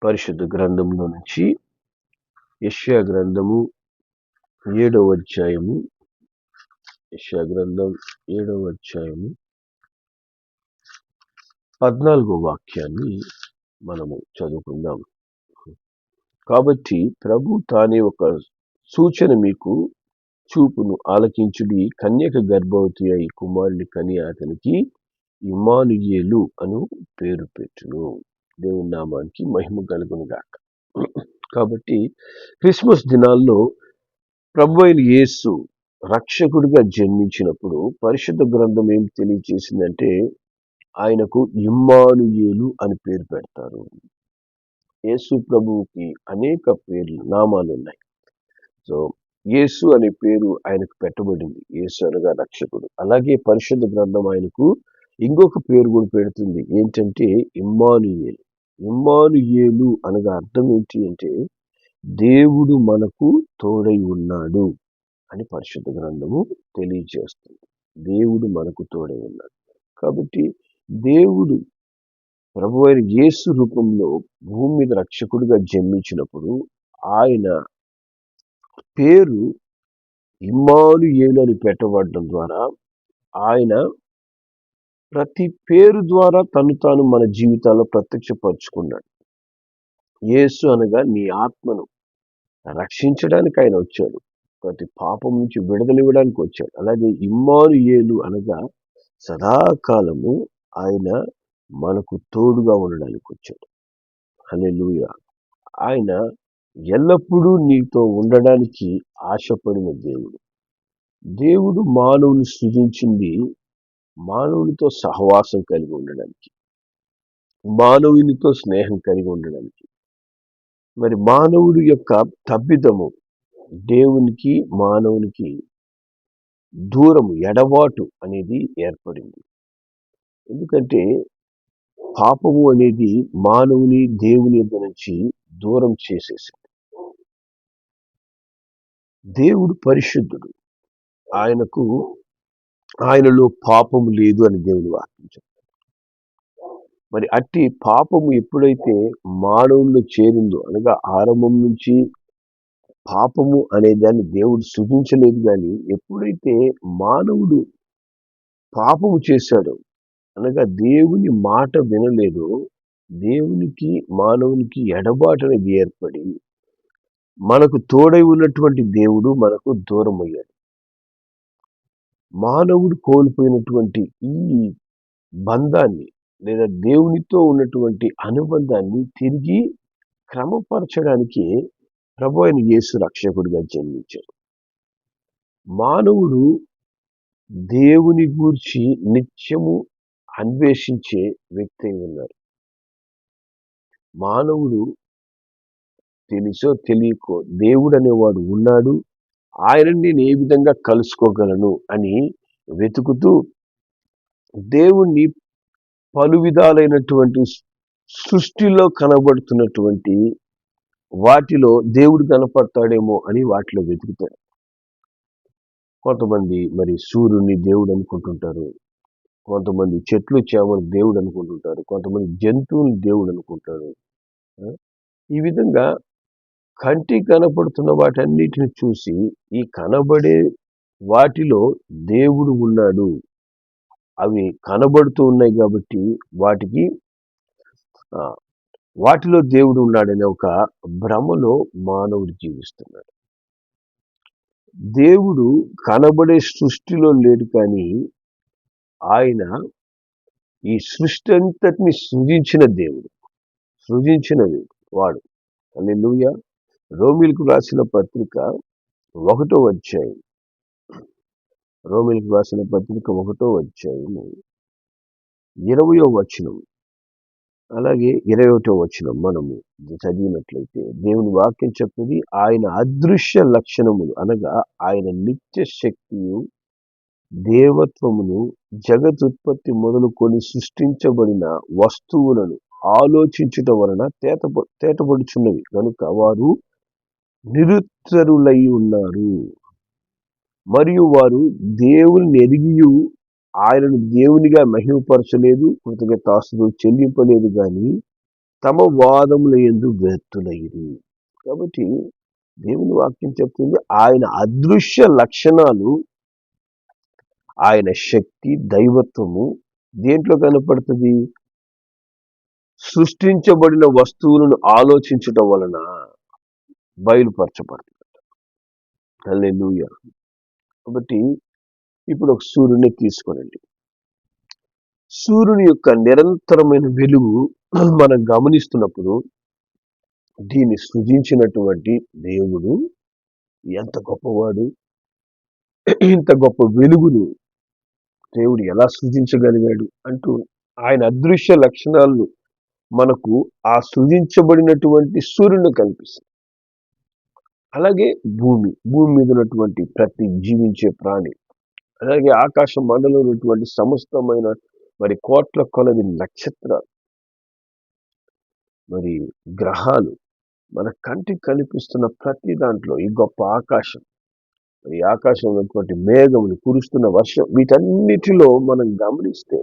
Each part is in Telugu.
పరిశుద్ధ గ్రంథంలో నుంచి యెషయా గ్రంథము 7వ అధ్యాయము యెషయా గ్రంథం 7వ అధ్యాయము 14వ వాక్యాన్ని మనము చదువుకుందాం. కాబట్టి ప్రభు తానే ఒక సూచన మీకు చూపును, ఆలకించుడి, కన్యక గర్భవతి అయి కుమారుని కని అతనికి ఇమ్మానుయేలు అను పేరు పెట్టును. దేవుని నామానికి మహిమ కలుగును గాక. కాబట్టి క్రిస్మస్ దినాల్లో ప్రభు అయిన యేసు రక్షకుడిగా జన్మించినప్పుడు పరిశుద్ధ గ్రంథం ఏం తెలియజేసిందంటే ఆయనకు ఇమ్మానుయేలు అని పేరు పెడతారు. యేసు ప్రభువుకి అనేక పేర్లు, నామాలు ఉన్నాయి. సో యేసు అనే పేరు ఆయనకు పెట్టబడింది. యేసు అనగా రక్షకుడు. అలాగే పరిశుద్ధ గ్రంథం ఆయనకు ఇంకొక పేరు కూడా పెడుతుంది. ఏంటంటే ఇమ్మానుయేలు. ఇమ్మానుయేలు అనగా అర్థం ఏంటి అంటే దేవుడు మనకు తోడై ఉన్నాడు అని పరిశుద్ధ గ్రంథము తెలియజేస్తుంది. దేవుడు మనకు తోడై ఉన్నాడు. కాబట్టి దేవుడు ప్రభు అయిన యేసు రూపంలో భూమి మీద రక్షకుడిగా జన్మించినప్పుడు ఆయన పేరు ఇమ్మానుయేలు అని పెట్టబడడం ద్వారా ఆయన ప్రతి పేరు ద్వారా తను తాను మన జీవితాల్లో ప్రత్యక్షపరుచుకున్నాడు. యేసు అనగా నీ ఆత్మను రక్షించడానికి ఆయన వచ్చాడు. ప్రతి పాపం నుంచి విడుదల ఇవ్వడానికి వచ్చాడు. అలాగే ఇమ్మానుయేలు అనగా సదాకాలము ఆయన మనకు తోడుగా ఉండడానికి వచ్చాడు. హల్లెలూయా. ఆయన ఎల్లప్పుడూ నీతో ఉండడానికి ఆశపడిన దేవుడు. దేవుడు మానవుని సృజించింది మానవునితో సహవాసం కలిగి ఉండడానికి, మానవునితో స్నేహం కలిగి ఉండడానికి. మరి మానవుడి యొక్క తప్పిదము దేవునికి మానవునికి దూరము, ఎడబాటు అనేది ఏర్పడింది. ఎందుకంటే పాపము అనేది మానవుని దేవుని యొద్ద నుంచి దూరం చేసేసింది. దేవుడు పరిశుద్ధుడు. ఆయనలో పాపము లేదు అని దేవుని వాక్యం చెప్తాడు. మరి అట్టి పాపము ఎప్పుడైతే మానవుల్లో చేరిందో, అనగా ఆరంభం నుంచి పాపము అనే దాన్ని దేవుడు సృజించలేదు. కానీ ఎప్పుడైతే మానవుడు పాపము చేశాడో, అనగా దేవుని మాట వినలేదో, దేవునికి మానవునికి ఎడబాటు అనేది ఏర్పడి మనకు తోడై ఉన్నటువంటి దేవుడు మనకు దూరం అయ్యాడు. మానవుడు కోల్పోయినటువంటి ఈ బంధాన్ని లేదా దేవునితో ఉన్నటువంటి అనుబంధాన్ని తిరిగి క్రమపరచడానికి ప్రభు అయిన యేసు రక్షకుడిగా జన్మించాడు. మానవుడు దేవుని గూర్చి నిత్యము అన్వేషించే వ్యక్తి అయి ఉన్నారు. మానవుడు తెలుసో తెలియకో దేవుడు అనేవాడు ఉన్నాడు, ఆయనని నేను ఏ విధంగా కలుసుకోగలను అని వెతుకుతూ దేవుణ్ణి పలు విధాలైనటువంటి సృష్టిలో కనబడుతున్నటువంటి వాటిలో దేవుడు కనపడతాడేమో అని వాటిలో వెతుకుతాడు. కొంతమంది మరి సూర్యుని దేవుడు అనుకుంటుంటారు, కొంతమంది చెట్లు చేమలు దేవుడు అనుకుంటుంటారు, కొంతమంది జంతువులు దేవుడు అనుకుంటారు. ఈ విధంగా కంటికి కనపడుతున్న వాటన్నిటిని చూసి ఈ కనబడే వాటిలో దేవుడు ఉన్నాడు, అవి కనబడుతూ ఉన్నాయి కాబట్టి వాటిలో దేవుడు ఉన్నాడనే ఒక భ్రమలో మానవుడు జీవిస్తున్నాడు. దేవుడు కనబడే సృష్టిలో లేడు, కానీ ఆయన ఈ సృష్టి అంతటిని సృజించిన దేవుడు వాడు. హల్లెలూయా. రోమీయులకు రాసిన పత్రిక 1వ అధ్యాయం, రోమీయులకు రాసిన పత్రిక 1వ అధ్యాయము 20వ వచనం అలాగే 21వ వచనం మనము చదివినట్లయితే దేవుని వాక్యం చెప్తుంది, ఆయన అదృశ్య లక్షణములు అనగా ఆయన నిత్య శక్తియు దేవత్వమును జగదుత్పత్తి మొదలుకొని సృష్టించబడిన వస్తువులను ఆలోచించుట వలన తేటపడుచున్నవి కనుక వారు నిరుత్తరులై ఉన్నారు. మరియు వారు దేవుని ఎరిగియు ఆయనను దేవునిగా మహిమపరచలేదు, కృతజ్ఞతాస్తుతులు చెల్లింపలేదు. కానీ తమ వాదముల యందు వ్యర్థులైరి. కాబట్టి దేవుని వాక్యం చెప్తుంది ఆయన అదృశ్య లక్షణాలు, ఆయన శక్తి, దైవత్వము దేంట్లో కనపడుతుంది? సృష్టించబడిన వస్తువులను ఆలోచించటం వలన బయలుపరచబడుతుంది. హల్లెలూయా. కాబట్టి ఇప్పుడు ఒక సూర్యుని తీసుకోనండి. సూర్యుని యొక్క నిరంతరమైన వెలుగు మనం గమనిస్తున్నప్పుడు దీన్ని సృజించినటువంటి దేవుడు ఎంత గొప్పవాడు, ఇంత గొప్ప వెలుగును దేవుడు ఎలా సృజించగలిగాడు అంటూ ఆయన అదృశ్య లక్షణాలను మనకు ఆ సృజించబడినటువంటి సూర్యుని కల్పిస్తుంది. అలాగే భూమి మీద ఉన్నటువంటి ప్రతి జీవించే ప్రాణి, అలాగే ఆకాశ మండలంలో ఉన్నటువంటి సమస్తమైన మరి కోట్ల కొలది నక్షత్రాలు, మరి గ్రహాలు, మన కంటికి కనిపిస్తున్న ప్రతి దాంట్లో ఈ గొప్ప ఆకాశం, మరి ఆకాశంలో ఉన్నటువంటి మేఘములు, కురుస్తున్న వర్షం, వీటన్నిటిలో మనం గమనిస్తే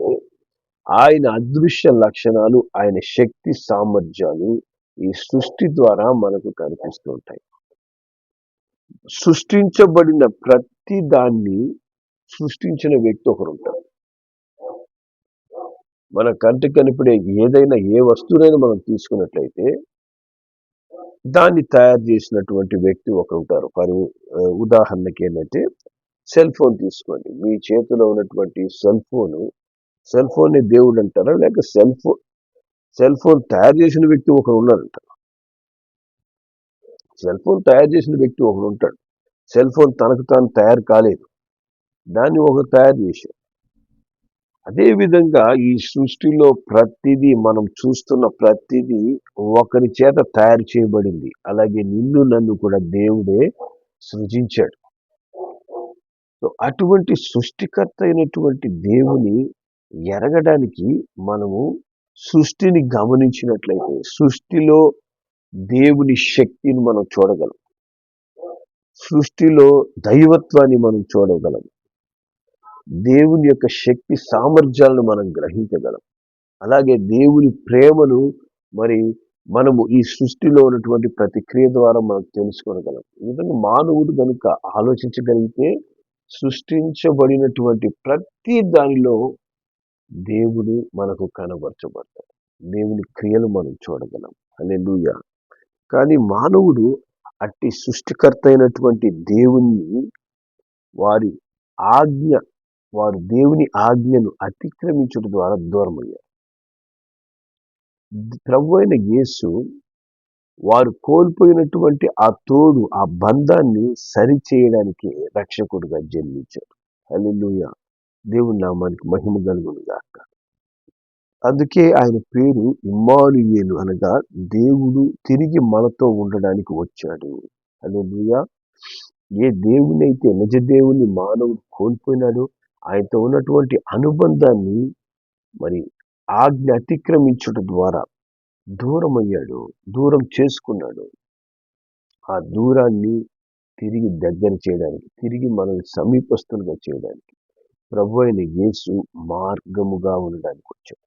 ఆయన అదృశ్య లక్షణాలు, ఆయన శక్తి సామర్థ్యాలు ఈ సృష్టి ద్వారా మనకు కనిపిస్తూ ఉంటాయి. సృష్టించబడిన ప్రతి దాన్ని సృష్టించిన వ్యక్తి ఒకరు ఉంటారు. మన కంటికి కనిపడే ఏదైనా ఏ వస్తువునైనా మనం తీసుకున్నట్లయితే దాన్ని తయారు చేసినటువంటి వ్యక్తి ఒకరు ఉంటారు. ఉదాహరణకి ఏంటంటే సెల్ ఫోన్ తీసుకోండి. మీ చేతిలో ఉన్నటువంటి సెల్ ఫోన్ దేవుడు అంటారా, లేక సెల్ ఫోన్ తయారు చేసిన వ్యక్తి ఒకరు ఉన్నారంట. సెల్ ఫోన్ తయారు చేసిన వ్యక్తి ఒకడు ఉంటాడు. సెల్ ఫోన్ తనకు తాను తయారు కాలేదు, దాన్ని ఒకరు తయారు చేశారు. అదేవిధంగా ఈ సృష్టిలో ప్రతిదీ, మనం చూస్తున్న ప్రతిదీ ఒకరి చేత తయారు చేయబడింది. అలాగే నిన్ను నన్ను కూడా దేవుడే సృజించాడు. సో అటువంటి సృష్టికర్త అయినటువంటి దేవుని ఎరగడానికి మనము సృష్టిని గమనించినట్లయితే సృష్టిలో దేవుని శక్తిని మనం చూడగలం, సృష్టిలో దైవత్వాన్ని మనం చూడగలం, దేవుని యొక్క శక్తి సామర్థ్యాలను మనం గ్రహించగలం. అలాగే దేవుని ప్రేమను మరి మనము ఈ సృష్టిలో ఉన్నటువంటి ప్రతి క్రియ ద్వారా మనం తెలుసుకోగలం. ఈ విధంగా మానవుడు కనుక ఆలోచించగలిగితే సృష్టించబడినటువంటి ప్రతి దానిలో దేవుడు మనకు కనబరచబడతాడు, దేవుని క్రియలు మనం చూడగలం. హల్లెలూయా. కానీ మానవుడు అట్టి సృష్టికర్త అయినటువంటి దేవుణ్ణి వారు దేవుని ఆజ్ఞను అతిక్రమించడం ద్వారా దూరమయ్యారు. ప్రభువైన అయిన యేసు వారు కోల్పోయినటువంటి ఆ తోడు, ఆ బంధాన్ని సరిచేయడానికి రక్షకుడుగా జన్మించారు. హల్లెలూయా. దేవుని నామానికి మహిమ కలుగును గాక. అందుకే ఆయన పేరు ఇమ్మానుయేలు, అనగా దేవుడు తిరిగి మనతో ఉండడానికి వచ్చాడు. హల్లెలూయా. ఏ దేవునైతే నిజ దేవుని మానవుడు కోల్పోయినాడో ఆయనతో ఉన్నటువంటి అనుబంధాన్ని మరి ఆజ్ఞ అతిక్రమించడం ద్వారా దూరమయ్యాడు, దూరం చేసుకున్నాడు. ఆ దూరాన్ని తిరిగి దగ్గర చేయడానికి, తిరిగి మనల్ని సమీపస్తులుగా చేయడానికి ప్రభు అయిన యేసు మార్గముగా ఉండడానికి వచ్చాడు.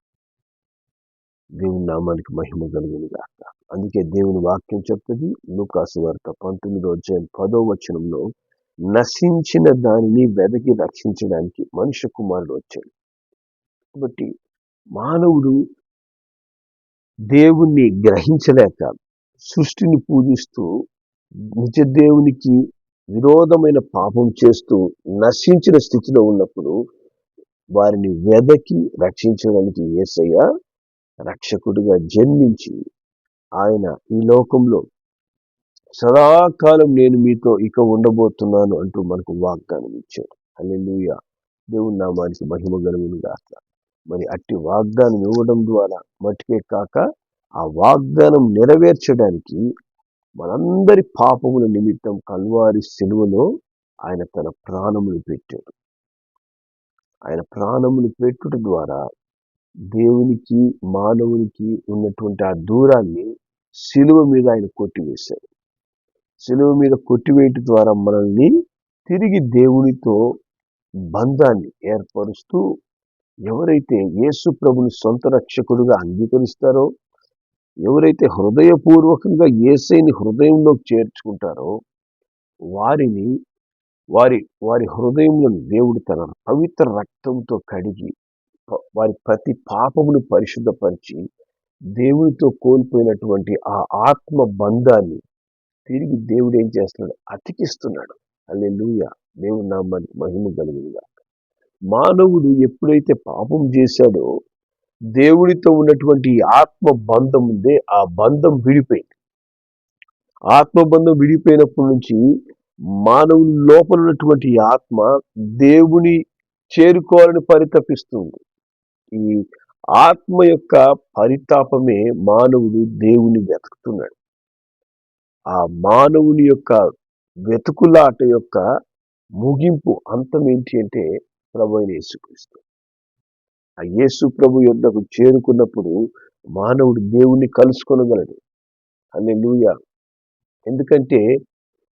దేవుని నామానికి మహిమ కలుగును గాక. అందుకే దేవుని వాక్యం చెప్తుంది లూకాసు వార్త 19:10 నశించిన దానిని వెదకి రక్షించడానికి మనుష్య కుమారుడు వచ్చాడు. కాబట్టి మానవుడు దేవుణ్ణి గ్రహించలేక సృష్టిని పూజిస్తూ నిజ దేవునికి విరోధమైన పాపం చేస్తూ నశించిన స్థితిలో ఉన్నప్పుడు వారిని వెదకి రక్షించడానికి యేసయ్య రక్షకుడిగా జన్మించి ఆయన ఈ లోకంలో సదాకాలం నేను మీతో ఇక ఉండబోతున్నాను అంటూ మనకు వాగ్దానం ఇచ్చాడు. హల్లెలూయా. దేవుని నామానికి మహిమ కలుగును గాక. మరి అట్టి వాగ్దానం ఇవ్వడం ద్వారా మట్టుకే కాక ఆ వాగ్దానం నెరవేర్చడానికి మనందరి పాపముల నిమిత్తం కల్వారి శిలువలో ఆయన తన ప్రాణములు పెట్టాడు. ఆయన ప్రాణములు పెట్టుట ద్వారా దేవునికి మానవునికి ఉన్నటువంటి ఆ దూరాన్ని శిలువ మీద ఆయన కొట్టివేశాడు. శిలువ మీద కొట్టివేయటం ద్వారా మనల్ని తిరిగి దేవునితో బంధాన్ని ఏర్పరుస్తూ, ఎవరైతే యేసు ప్రభుని సొంత రక్షకుడుగా అంగీకరిస్తారో, ఎవరైతే హృదయపూర్వకంగా యేసయ్యని హృదయంలోకి చేర్చుకుంటారో వారిని వారి వారి హృదయములను దేవుడు తన పవిత్ర రక్తంతో కడిగి వారి ప్రతి పాపమును పరిశుద్ధపరిచి దేవునితో కోల్పోయినటువంటి ఆ ఆత్మ బంధాన్ని తిరిగి దేవుడు ఏం చేస్తున్నాడు? అతికిస్తున్నాడు. హల్లెలూయా! దేవుని నామానికి మహిమ కలుగునుగా. మానవుడు ఎప్పుడైతే పాపం చేశాడో దేవునితో ఉన్నటువంటి ఆత్మ బంధం ఉందే, ఆ బంధం విడిపోయింది. ఆత్మబంధం విడిపోయినప్పటి నుంచి మానవుని లోపల ఉన్నటువంటి ఆత్మ దేవుని చేరుకోవాలని పరితపిస్తుంది. ఈ ఆత్మ యొక్క పరితాపమే మానవుడు దేవుని వెతుకుతున్నాడు. ఆ మానవుని యొక్క వెతుకులాట యొక్క ముగింపు అంతం ఏంటి అంటే ప్రభువైన యేసుక్రీస్తు. ఆ యేసు ప్రభు యొద్దకు చేరుకున్నప్పుడు మానవుడు దేవుణ్ణి కలుసుకొనగలడు. హల్లెలూయా! ఎందుకంటే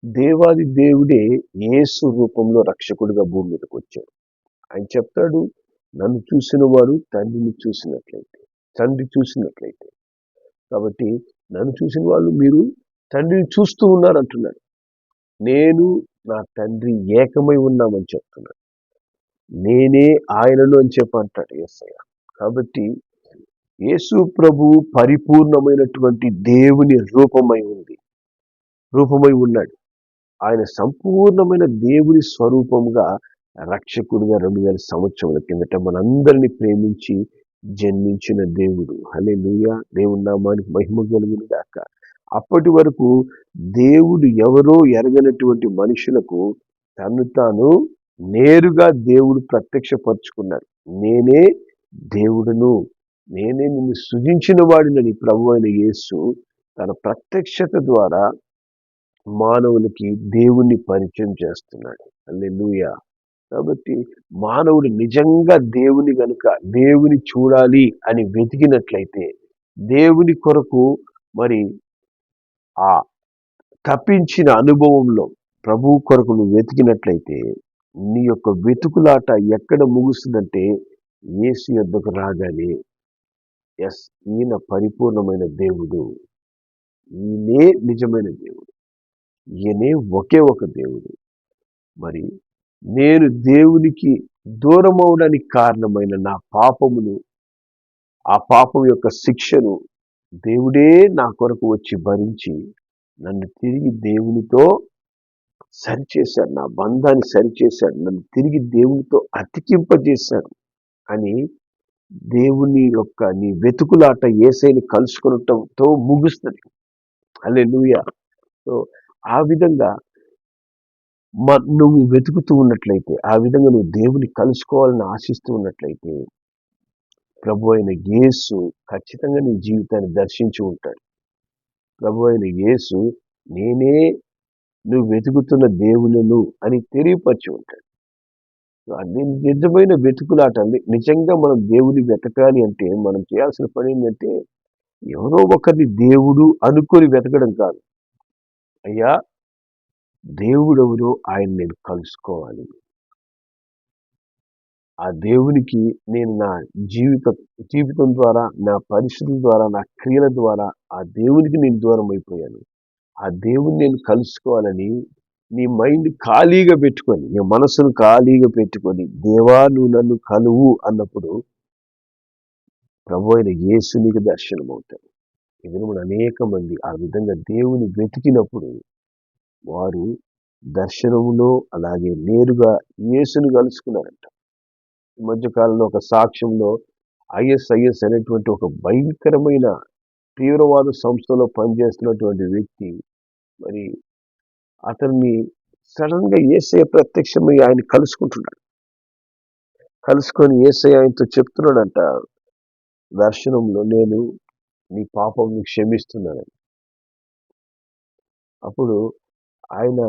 దేవాది దేవుడే యేసు రూపంలో రక్షకుడిగా భూమి మీదకి వచ్చాడు. ఆయన చెప్తాడు, నన్ను చూసిన వాడు తండ్రిని చూసినట్లయితే. కాబట్టి నన్ను చూసిన వాళ్ళు మీరు తండ్రిని చూస్తూ ఉన్నారు అంటున్నాడు. నేను నా తండ్రి ఏకమై ఉన్నామని చెప్తున్నాడు. నేనే ఆయనను అని చెప్పంటాడు యేసయ్య. కాబట్టి యేసు ప్రభు పరిపూర్ణమైనటువంటి దేవుని రూపమై ఉన్నాడు. ఆయన సంపూర్ణమైన దేవుని స్వరూపముగా రక్షకుడిగా 2000 సంవత్సరముల కిందట మనందరినీ ప్రేమించి జన్మించిన దేవుడు. హల్లెలూయా! దేవుని నామానికి మహిమ కలుగును గాక. అప్పటి వరకు దేవుడు ఎవరో ఎరగనటువంటి మనుషులకు తను తాను నేరుగా దేవుడు ప్రత్యక్షపరుచుకున్నాడు. నేనే దేవుడును, నేనే నిన్ను సృజించిన వాడినని ప్రభువైన యేసు తన ప్రత్యక్షత ద్వారా మానవులకి దేవుణ్ణి పరిచయం చేస్తున్నాడు. హల్లెలూయా! కాబట్టి మానవుడు నిజంగా దేవుని చూడాలి అని వెతికినట్లయితే, దేవుని కొరకు మరి ఆ తప్పించిన అనుభవంలో ప్రభువు కొరకు నువ్వు వెతికినట్లయితే నీ యొక్క వెతుకులాట ఎక్కడ ముగుస్తుందంటే యేసు యొద్దకు రాగానే ఈయన పరిపూర్ణమైన దేవుడు, ఈయనే నిజమైన దేవుడు, ఈయనే ఒకే ఒక దేవుడు. మరి నేను దేవునికి దూరం అవడానికి కారణమైన నా పాపమును, ఆ పాపం యొక్క శిక్షను దేవుడే నా కొరకు వచ్చి భరించి నన్ను తిరిగి దేవునితో సరిచేశాడు. నా బంధాన్ని సరిచేశాడు. నన్ను తిరిగి దేవునితో అతికింపజేశాడు అని దేవుని యొక్క నీ వెతుకులాట యేసయ్యని కలుసుకొనటంతో ముగుస్తుంది. హల్లెలూయా! సో ఆ విధంగా నువ్వు వెతుకుతూ ఉన్నట్లయితే, ఆ విధంగా నువ్వు దేవుని కలుసుకోవాలని ఆశిస్తూ ఉన్నట్లయితే ప్రభు అయిన యేసు ఖచ్చితంగా నీ జీవితాన్ని దర్శించి ఉంటాడు. ప్రభు అయిన యేసు నేనే నువ్వు వెతుకుతున్న దేవులను అని తెలియపరిచి ఉంటాడు. అది నిజమైన వెతుకులాట. నిజంగా మనం దేవుని వెతకాలి అంటే మనం చేయాల్సిన పని ఏంటంటే ఎవరో ఒకరిని దేవుడు అనుకొని వెతకడం కాదు. అయ్యా దేవుడెవరో ఆయన నేను కలుసుకోవాలి. ఆ దేవునికి నేను నా జీవితం ద్వారా, నా పరిస్థితుల ద్వారా, నా క్రియల ద్వారా ఆ దేవునికి నేను దూరం అయిపోయాను. ఆ దేవుని నేను కలుసుకోవాలని నీ మైండ్ ఖాళీగా పెట్టుకొని, నీ మనసును ఖాళీగా పెట్టుకొని, దేవా నువ్వు నన్ను కలువు అన్నప్పుడు ప్రభు అయిన యేసు నీకు దర్శనం అవుతాడు. ఇది అనేక మంది ఆ విధంగా దేవుని వెతికినప్పుడు వారు దర్శనములో అలాగే నేరుగా యేసును కలుసుకున్నారంట. ఈ మధ్యకాలంలో ఒక సాక్ష్యంలో ఐఎస్ఐఎస్ అనేటువంటి ఒక భయంకరమైన తీవ్రవాద సంస్థలో పనిచేస్తున్నటువంటి వ్యక్తి మరి అతన్ని సడన్ గా యేసయ్య ప్రత్యక్షమై ఆయన కలుసుకొని యేసయ్య ఆయనతో చెప్తున్నాడంట దర్శనంలో, నేను నీ పాపం క్షమిస్తున్నానని. అప్పుడు ఆయన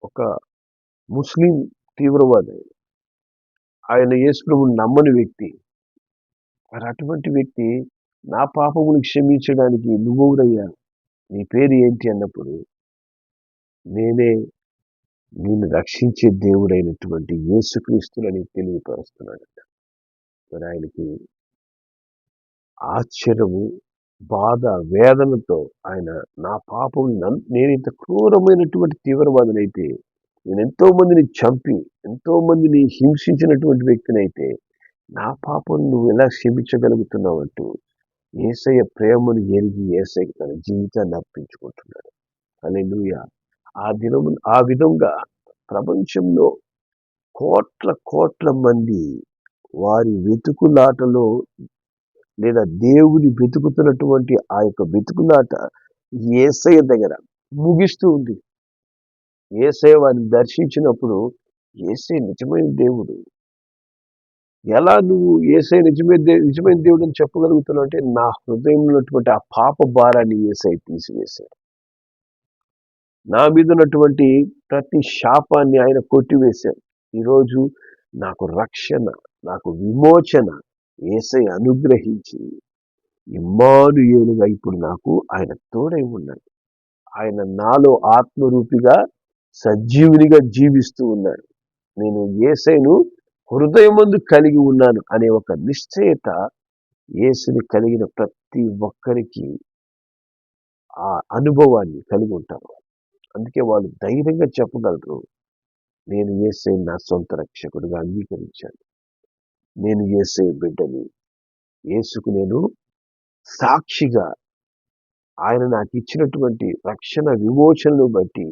ఒక ముస్లిం తీవ్రవాది, ఆయన యేసు ప్రభువుని నమ్మని వ్యక్తి. మరి అటువంటి వ్యక్తి నా పాపములు క్షమించడానికి నువ్వెవరయ్యా, నీ పేరు ఏంటి అన్నప్పుడు నేనే నిన్ను రక్షించే దేవుడైనటువంటి యేసుక్రీస్తుని తెలియపరుస్తున్నాడట. మరి ఆయనకి ఆశ్చర్యము బాధ, వేదనతో ఆయన నా పాపం నేను ఇంత క్రూరమైనటువంటి తీవ్రవాదినైతే, నేను ఎంతో మందిని చంపి, ఎంతో మందిని హింసించినటువంటి వ్యక్తినైతే, నా పాపం నువ్వు ఎలా క్షమించగలుగుతున్నావంటూ యేసయ్య ప్రేమను ఎరిగి యేసయ్యకి తన జీవితాన్ని అర్పించుకుంటున్నాడు. హల్లెలూయా. ఆ విధంగా ప్రపంచంలో కోట్ల కోట్ల మంది వారి వెతుకులాటలో లేదా దేవుని వెతుకుతున్నటువంటి ఆ యొక్క వెతుకులాట యేసయ్య దగ్గర ముగిస్తూ ఉంది. యేసయ్య వారిని దర్శించినప్పుడు యేసయ్య నిజమైన దేవుడు. ఎలా నువ్వు యేసయ్య నిజమైన దేవుడు అని చెప్పగలుగుతున్నావు అంటే, నా హృదయంలో ఉన్నటువంటి ఆ పాప భారాన్ని యేసయ్య తీసివేశాడు. నా మీద ఉన్నటువంటి ప్రతి శాపాన్ని ఆయన కొట్టివేశాడు. ఈరోజు నాకు రక్షణ, నాకు విమోచన యేసయ్య అనుగ్రహించి ఇమ్మానుయేలుగా ఇప్పుడు నాకు ఆయన తోడై ఉన్నాడు. ఆయన నాలో ఆత్మరూపిగా సజీవునిగా జీవిస్తూ ఉన్నాడు. నేను యేసయ్యను హృదయమందు కలిగి ఉన్నాను అనే ఒక నిశ్చయత యేసుని కలిగిన ప్రతి ఒక్కరికి ఆ అనుభవాన్ని కలిగి ఉంటారు. అందుకే వాళ్ళు ధైర్యంగా చెప్పగలరు, నేను యేసయ్యను నా సొంత రక్షకుడిగా అంగీకరించాను, నేను యేసయ్య బిడ్డని, యేసుకు నేను సాక్షిగా ఆయన నాకు ఇచ్చినటువంటి రక్షణ విమోచనను బట్టి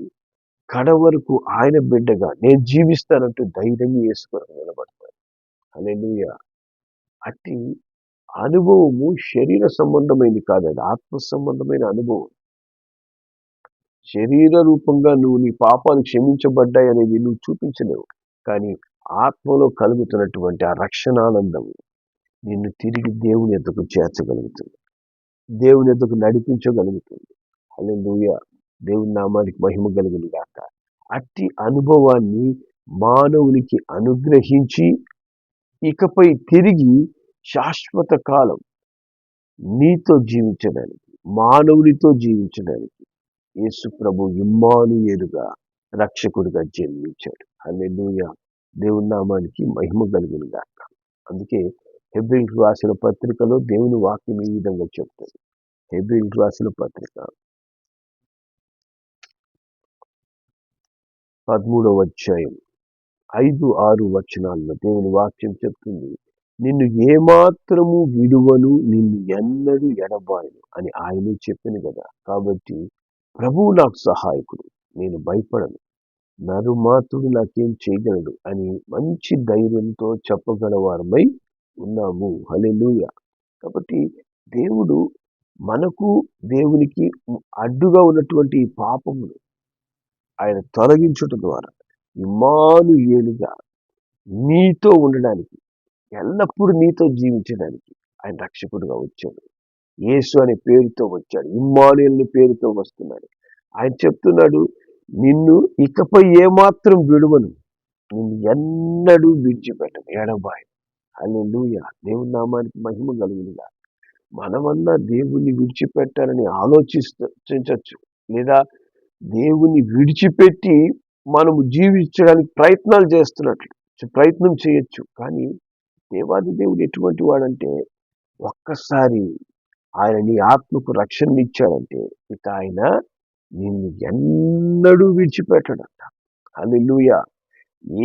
కడవరకు ఆయన బిడ్డగా నేను జీవిస్తానంటూ ధైర్యంగా యేసుకొని నిలబడతాను. హల్లెలూయా. అట్టి అనుభవము శరీర సంబంధమైనది కాదండి, ఆత్మ సంబంధమైన అనుభవం. శరీర రూపంగా నువ్వు నీ పాపాలు క్షమించబడ్డాయి అనేది నువ్వు చూపించలేవు. కానీ ఆత్మలో కలుగుతున్నటువంటి ఆ రక్షణానందం నిన్ను తిరిగి దేవుని ఎద్దకు చేర్చగలుగుతుంది, దేవుని ఎద్దకు నడిపించగలుగుతుంది. హల్లెలూయా. దేవుని నామానికి మహిమ కలుగును గాక. అట్టి అనుభవాన్ని మానవునికి అనుగ్రహించి ఇకపై తిరిగి శాశ్వత కాలం నీతో జీవించడానికి, మానవునితో జీవించడానికి యేసు ప్రభు ఇమ్మానుయేలుగా రక్షకుడిగా జన్మించాడు. హల్లెలూయా. దేవుని నామానికి మహిమ కలుగును గాక. అందుకే హెబ్రీయులకు రాసిన పత్రికలో దేవుని వాక్యం ఈ విధంగా చెప్తుంది. హెబ్రీయులకు రాసిన పత్రిక 13వ అధ్యాయం 5-6 వచనాల్లో దేవుని వాక్యం చెప్తుంది, నిన్ను ఏమాత్రము విడువను, నిన్ను ఎన్నడూ ఎడబాయను అని ఆయనే చెప్పింది కదా. కాబట్టి ప్రభువు నాకు సహాయకుడు, నేను భయపడను, నరుమాతుడు నాకేం చేయగలడు అని మంచి ధైర్యంతో చెప్పగలవారమై ఉన్నాము. హల్లెలూయా. కాబట్టి దేవుడు మనకు దేవునికి అడ్డుగా ఉన్నటువంటి ఈ పాపమును ఆయన తొలగించుట ద్వారా ఇమ్మానుయేలుగా నీతో ఉండడానికి, ఎల్లప్పుడూ నీతో జీవించడానికి ఆయన రక్షకుడుగా వచ్చాడు. యేసు అనే పేరుతో వచ్చాడు, ఇమ్మానుయేలు అనే పేరుతో వస్తున్నాడు. ఆయన చెప్తున్నాడు, నిన్ను ఇకపై ఏమాత్రం విడువను, నిన్ను ఎన్నడూ విడిచిపెట్టను, ఎడబాయను. హల్లెలూయా. దేవుని నామానికి మహిమ కలుగునుగా. మనమన్నా దేవుణ్ణి విడిచిపెట్టాలని ఆలోచించవచ్చు, లేదా దేవుని విడిచిపెట్టి మనము జీవించడానికి ప్రయత్నం చేయొచ్చు. కానీ దేవాది దేవుడు ఎటువంటి వాడంటే, ఒక్కసారి ఆయన నీ ఆత్మకు రక్షణ ఇచ్చాడంటే ఇక ఆయన నిన్ను ఎన్నడూ విడిచిపెట్టడంట. హల్లెలూయా.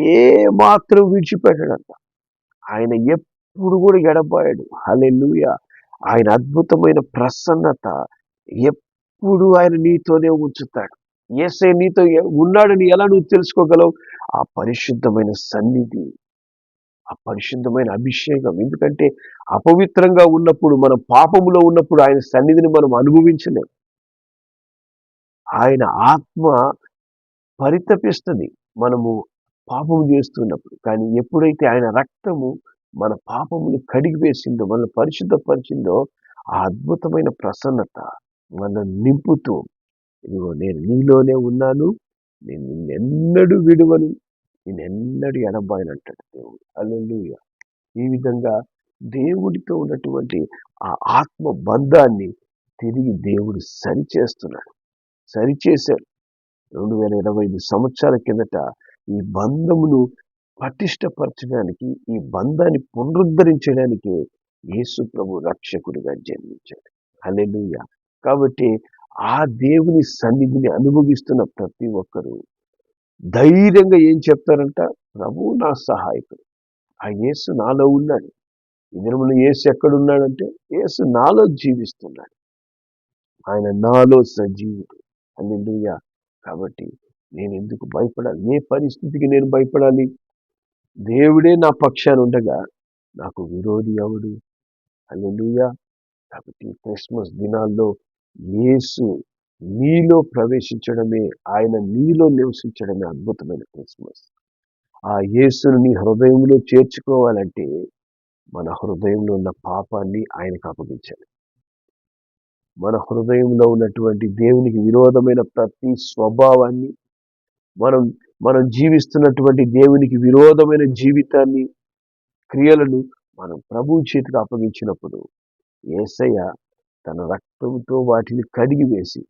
ఏ మాత్రం విడిచిపెట్టడంట. ఆయన ఎప్పుడు కూడా ఎడబాయడు. హల్లెలూయా. ఆయన అద్భుతమైన ప్రసన్నత ఎప్పుడు ఆయన నీతోనే ఉంచుతాడు. యేసయ్య నీతో ఉన్నాడని ఎలా నువ్వు తెలుసుకోగలవు? ఆ పరిశుద్ధమైన సన్నిధి, ఆ పరిశుద్ధమైన అభిషేకం. ఎందుకంటే అపవిత్రంగా ఉన్నప్పుడు, మనం పాపములో ఉన్నప్పుడు ఆయన సన్నిధిని మనం అనుభవించలేం. ఆయన ఆత్మ పరితపిస్తుంది మనము పాపము చేస్తున్నప్పుడు. కానీ ఎప్పుడైతే ఆయన రక్తము మన పాపముని కడిగి వేసిందో, మనల్ని పరిశుద్ధపరిచిందో, ఆ అద్భుతమైన ప్రసన్నత మనల్ని నింపుతూ, ఇదిగో నేను నీలోనే ఉన్నాను, నేను నిన్నెన్నడూ విడువను, నిన్నెన్నడూ ఎడబాయను అంటాడు దేవుడు. హల్లెలూయా. ఈ విధంగా దేవుడితో ఉన్నటువంటి ఆ ఆత్మ బంధాన్ని తిరిగి దేవుడు సరిచేశాడు. 2025 సంవత్సరాల కిందట ఈ బంధమును పటిష్టపరచడానికి, ఈ బంధాన్ని పునరుద్ధరించడానికి యేసు ప్రభు రక్షకుడిగా జన్మించాడు. హల్లెలూయా. కాబట్టి ఆ దేవుని సన్నిధిని అనుభవిస్తున్న ప్రతి ఒక్కరూ ధైర్యంగా ఏం చెప్తారంట? ప్రభువు నా సహాయకుడు. ఆ యేసు నాలో ఉన్నాడు. ఈ దినమున యేసు ఎక్కడున్నాడంటే యేసు నాలో జీవిస్తున్నాడు. ఆయన నాలో సజీవుడు. హల్లెలూయా. కాబట్టి నేనెందుకు భయపడాలి? ఏ పరిస్థితికి నేను భయపడాలి? దేవుడే నా పక్షాన ఉండగా నాకు విరోధి ఎవడు? హల్లెలూయా. కాబట్టి క్రిస్మస్ దినాల్లో యేసు నీలో ప్రవేశించడమే, ఆయన నీలో నివసించడమే అద్భుతమైన క్రిస్మస్. ఆ యేసుని నీ హృదయంలో చేర్చుకోవాలంటే మన హృదయంలో ఉన్న పాపాన్ని ఆయనకు అప్పగించాలి. మన హృదయంలో ఉన్నటువంటి దేవునికి విరోధమైన ప్రతి స్వభావాన్ని, మనం మనం జీవిస్తున్నటువంటి దేవునికి విరోధమైన జీవితాన్ని, క్రియలను మనం ప్రభువు చేతికి అప్పగించినప్పుడు యేసయ్య తన రక్తంతో వాటిని కడిగి వేసి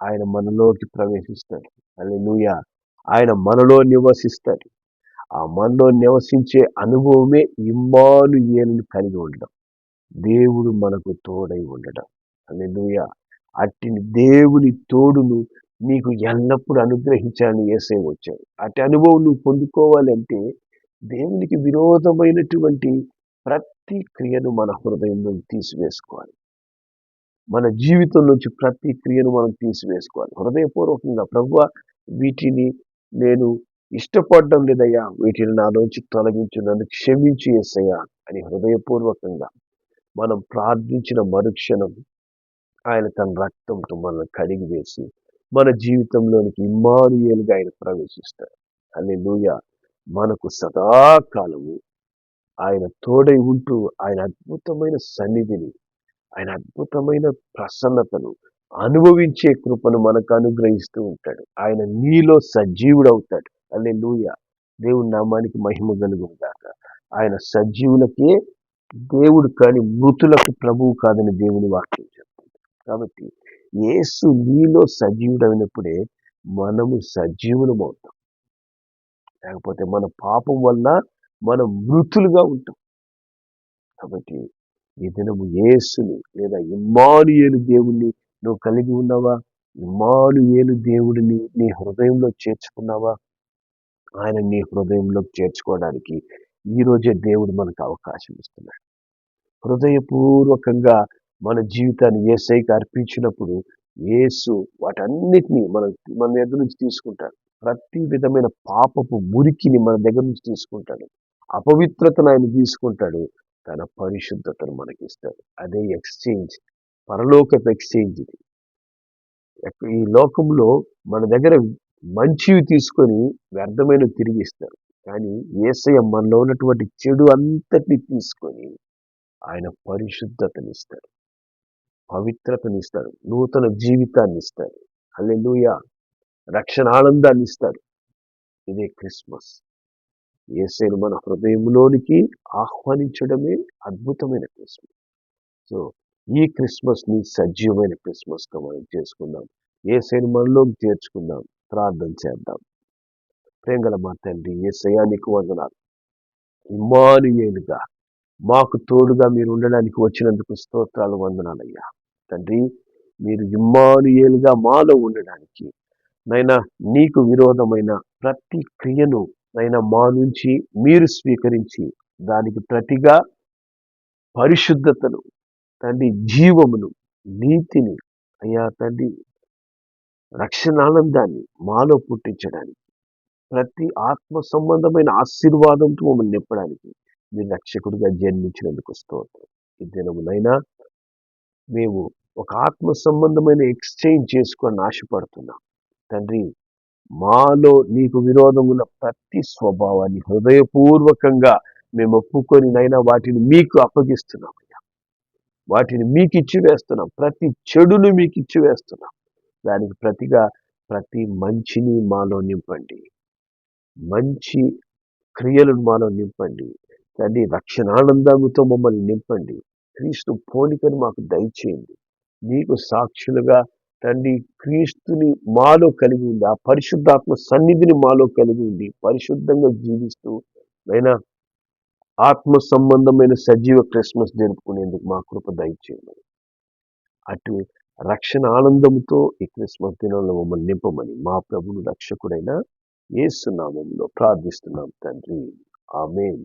ఆయన మనలోకి ప్రవేశిస్తాడు. హల్లెలూయా. ఆయన మనలో నివసిస్తాడు. ఆ మనలో నివసించే అనుభవమే ఇమ్మానుయేలును కలిగి ఉండడం. దేవుడు మనకు తోడై ఉండడం. హల్లెలూయా. అట్టి దేవుని తోడును నీకు ఎల్లప్పుడూ అనుగ్రహించాలని యేసయ్య వచ్చాడు. అట్టి అనుభవం నువ్వు పొందుకోవాలంటే దేవునికి విరోధమైనటువంటి ప్రతి క్రియను మన హృదయంలో తీసివేసుకోవాలి. మన జీవితం నుంచి ప్రతి క్రియను మనం తీసివేసుకోవాలి. హృదయపూర్వకంగా ప్రభువా వీటిని నేను ఇష్టపడడం లేదయ్యా, వీటిని నాలోంచి తొలగించు, నన్ను క్షమించి యేసయ్యా అని హృదయపూర్వకంగా మనం ప్రార్థించిన మరుక్షణం ఆయన తన రక్తంతో మనల్ని కడిగి వేసి మన జీవితంలోనికి ఇమ్మానుయేలుగా ఆయన ప్రవేశిస్తాడు. హల్లెలూయా. మనకు సదాకాలము ఆయన తోడై ఉంటూ ఆయన అద్భుతమైన సన్నిధిని, ఆయన అద్భుతమైన ప్రసన్నతను అనుభవించే కృపను మనకు అనుగ్రహిస్తూ ఉంటాడు. ఆయన నీలో సజీవుడవుతాడు. హల్లెలూయా. దేవుని నామానికి మహిమ కలుగును గాక. ఆయన సజీవులకే దేవుడు కానీ మృతులకు ప్రభువు కాదని దేవుని వాక్యం చెప్తుంది. కాబట్టి యేసు నీలో సజీవుడైనప్పుడే మనము సజీవులమవుతాం. లేకపోతే మన పాపం వల్ల మనం మృతులుగా ఉంటాం. కాబట్టి ఈ దినము యేసుని లేదా ఇమ్మానుయేలు దేవుణ్ణి నువ్వు కలిగి ఉన్నావా? ఇమ్మానుయేలు దేవుడిని నీ హృదయంలో చేర్చుకున్నావా? ఆయన నీ హృదయంలోకి చేర్చుకోవడానికి ఈ రోజే దేవుడు మనకు అవకాశం ఇస్తున్నాడు. హృదయపూర్వకంగా మన జీవితాన్ని యేసయ్యకి అర్పించినప్పుడు యేసు వాటన్నిటినీ మన దగ్గర నుంచి తీసుకుంటాడు. ప్రతి విధమైన పాపపు మురికిని మన దగ్గర నుంచి తీసుకుంటాడు. అపవిత్రతను ఆయన తీసుకుంటాడు. తన పరిశుద్ధతను మనకిస్తాడు. అదే ఎక్స్చేంజ్, పరలోకపు ఎక్స్చేంజ్ ఇది. ఈ లోకంలో మన దగ్గర మంచివి తీసుకొని వ్యర్థమైనవి తిరిగి ఇస్తారు. కానీ యేసయ్య మనలో ఉన్నటువంటి చెడు అంతటిని తీసుకొని ఆయన పరిశుద్ధతనిస్తాడు, పవిత్రతనిస్తాడు, నూతన జీవితాన్ని ఇస్తాడు. హల్లెలూయా. రక్షణ ఆనందాన్ని ఇస్తాడు. ఇదే క్రిస్మస్. యేసయ్యను మన హృదయంలోనికి ఆహ్వానించడమే అద్భుతమైన క్రిస్మస్. సో ఈ క్రిస్మస్ ని సజీవమైన క్రిస్మస్ గా మనం చేసుకుందాం. యేసయ్యను మనలోకి చేర్చుకుందాం. ప్రార్థన చేద్దాం. ప్రేమగల మా తండ్రి యేసయ్యా నీకు వందనాలు. ఇమ్మానుయేలుగా మాకు తోడుగా మీరు ఉండడానికి వచ్చినందుకు స్తోత్రాలు, వందనాలయ్యా. తండ్రి మీరు ఇమ్మానుయేలుగా మాలో ఉండడానికి నైనా నీకు విరోధమైన ప్రతి క్రియను నైనా మా నుంచి మీరు స్వీకరించి దానికి ప్రతిగా పరిశుద్ధతను తండ్రి, జీవమును, నీతిని అయ్యా తండ్రి, రక్షణానందాన్ని మాలో పుట్టించడానికి, ప్రతి ఆత్మ సంబంధమైన ఆశీర్వాదంతో మమ్మల్ని నింపడానికి మీరు రక్షకుడిగా జన్మించినందుకు స్తోత్రం. ఈ దినమునైనా మేము ఒక ఆత్మ సంబంధమైన ఎక్స్చేంజ్ చేసుకొని ఆశపడుతున్నాం. తండ్రి మాలో నీకు విరోధం ఉన్న ప్రతి స్వభావాన్ని హృదయపూర్వకంగా మేము ఒప్పుకొని నైనా వాటిని మీకు అప్పగిస్తున్నాం. వాటిని మీకు ఇచ్చి వేస్తున్నాం. ప్రతి చెడును మీకు ఇచ్చి వేస్తున్నాం. దానికి ప్రతిగా ప్రతి మంచిని మాలో నింపండి. మంచి క్రియలను మాలో నింపండి. తండ్రి రక్షణానందంతో మమ్మల్ని నింపండి. క్రీస్తు పోలికను మాకు దయచేయండి. నీకు సాక్షులుగా తండ్రి క్రీస్తుని మాలో కలిగి ఉంది, ఆ పరిశుద్ధాత్మ సన్నిధిని మాలో కలిగి ఉంది, పరిశుద్ధంగా జీవిస్తూ అయినా ఆత్మ సంబంధమైన సజీవ క్రిస్మస్ జరుపుకునేందుకు మా కృప దయచేయండి. అటు రక్షణ ఆనందంతో ఈ క్రిస్మస్ దినంలో మమ్మల్ని నింపమని మా ప్రభువు రక్షకుడైన యేసు నామములో ప్రార్థిస్తున్నాం తండ్రి. ఆమేన్.